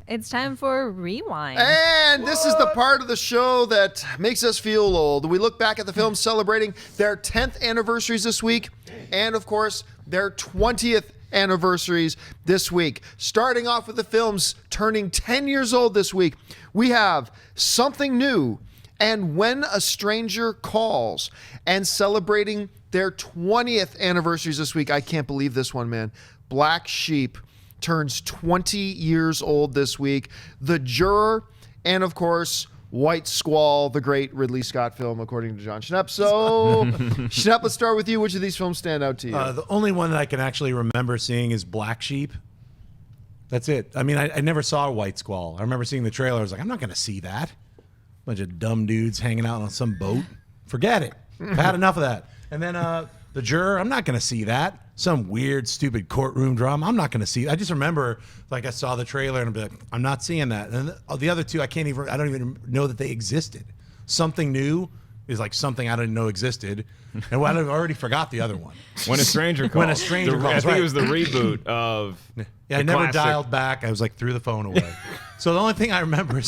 It's time for Rewind. And this is the part of the show that makes us feel old. We look back at the films celebrating their 10th anniversaries this week, and of course, their 20th anniversaries this week. Starting off with the films turning 10 years old this week, we have Something New and When a Stranger Calls, and celebrating their 20th anniversaries this week. I can't believe this one, man. Black Sheep turns 20 years old this week. The Juror, and of course, White Squall, the great Ridley Scott film, according to John Schnepp. So, Schnepp, let's start with you. Which of these films stand out to you? The only one that I can actually remember seeing is Black Sheep. That's it. I mean, I never saw White Squall. I remember seeing the trailer. I was like, I'm not going to see that. Bunch of dumb dudes hanging out on some boat. Forget it. I've had enough of that. And then The Juror, I'm not going to see that. Some weird, stupid courtroom drama. I'm not going to see it. I just remember, like, I saw the trailer and I'm like, I'm not seeing that. And the other two, I don't even know that they existed. Something New is like something I didn't know existed. And I already forgot the other one. When a Stranger Calls. When a Stranger Calls, I think it was the reboot of I never dialed back. I was like, threw the phone away. So the only thing I remember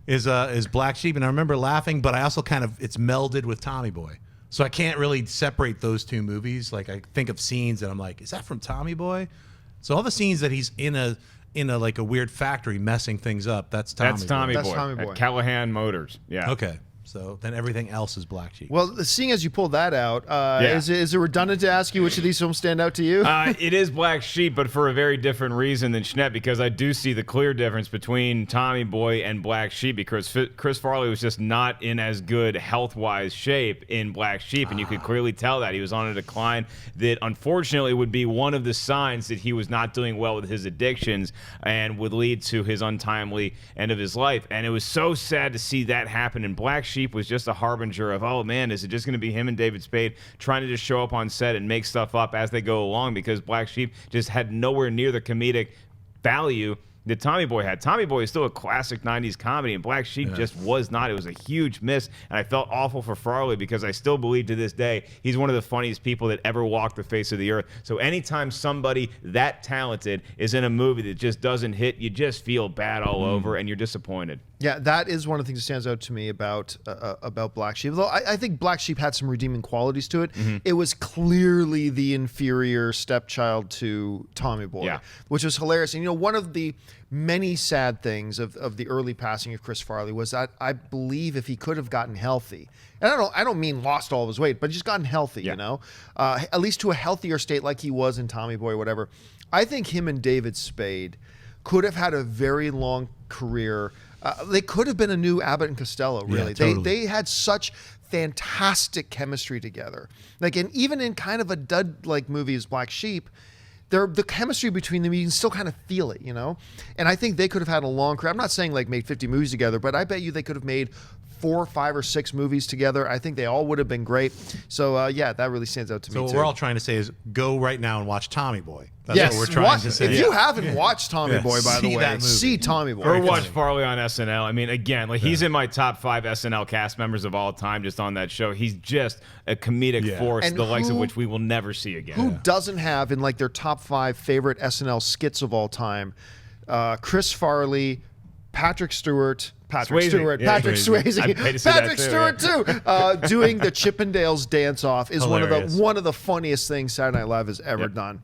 is Black Sheep. And I remember laughing, but I also it's melded with Tommy Boy. So I can't really separate those two movies. Like, I think of scenes and I'm like, is that from Tommy Boy? So all the scenes that he's in a like a weird factory messing things up, that's Tommy Boy. That's Tommy Boy. At Callahan Motors. Yeah. Okay. So then everything else is Black Sheep. Well, seeing as you pulled that out, is it redundant to ask you which of these films stand out to you? It is Black Sheep, but for a very different reason than Schnepp, because I do see the clear difference between Tommy Boy and Black Sheep, because Chris Farley was just not in as good health-wise shape in Black Sheep, and you could clearly tell that. He was on a decline that unfortunately would be one of the signs that he was not doing well with his addictions and would lead to his untimely end of his life. And it was so sad to see that happen, and Black Sheep was just a harbinger of, oh man, is it just going to be him and David Spade trying to just show up on set and make stuff up as they go along, because Black Sheep just had nowhere near the comedic value that Tommy Boy had. Tommy Boy is still a classic 90s comedy, and Black Sheep just was not. It was a huge miss, and I felt awful for Farley because I still believe to this day he's one of the funniest people that ever walked the face of the earth. So anytime somebody that talented is in a movie that just doesn't hit, you just feel bad all over, and you're disappointed. Yeah, that is one of the things that stands out to me about Black Sheep. Though I think Black Sheep had some redeeming qualities to it. It was clearly the inferior stepchild to Tommy Boy, which was hilarious. And one of the many sad things of the early passing of Chris Farley was that I believe if he could have gotten healthy, and I don't mean lost all of his weight, but just gotten healthy, at least to a healthier state like he was in Tommy Boy, whatever. I think him and David Spade could have had a very long career. They could have been a new Abbott and Costello, really. Yeah, totally. They had such fantastic chemistry together. Like, and even in kind of a dud-like movie as Black Sheep, the chemistry between them, you can still kind of feel it, And I think they could have had a long career. I'm not saying like made 50 movies together, but I bet you they could have made 4, 5, or 6 movies together. I think they all would have been great. So, that really stands out to me, So too. what we're all trying to say is go right now and watch Tommy Boy. That's what we're trying to say. If you haven't watched Tommy Boy, by the way, see Tommy Boy. Or watch Farley on SNL. I mean, again, he's in my top 5 SNL cast members of all time just on that show. He's just a comedic force, And the likes of which we will never see again. Who doesn't have in like their top 5 favorite SNL skits of all time, Chris Farley, Patrick Stewart, Patrick Stewart too. Doing the Chippendales dance off is one of the funniest things Saturday Night Live has ever done.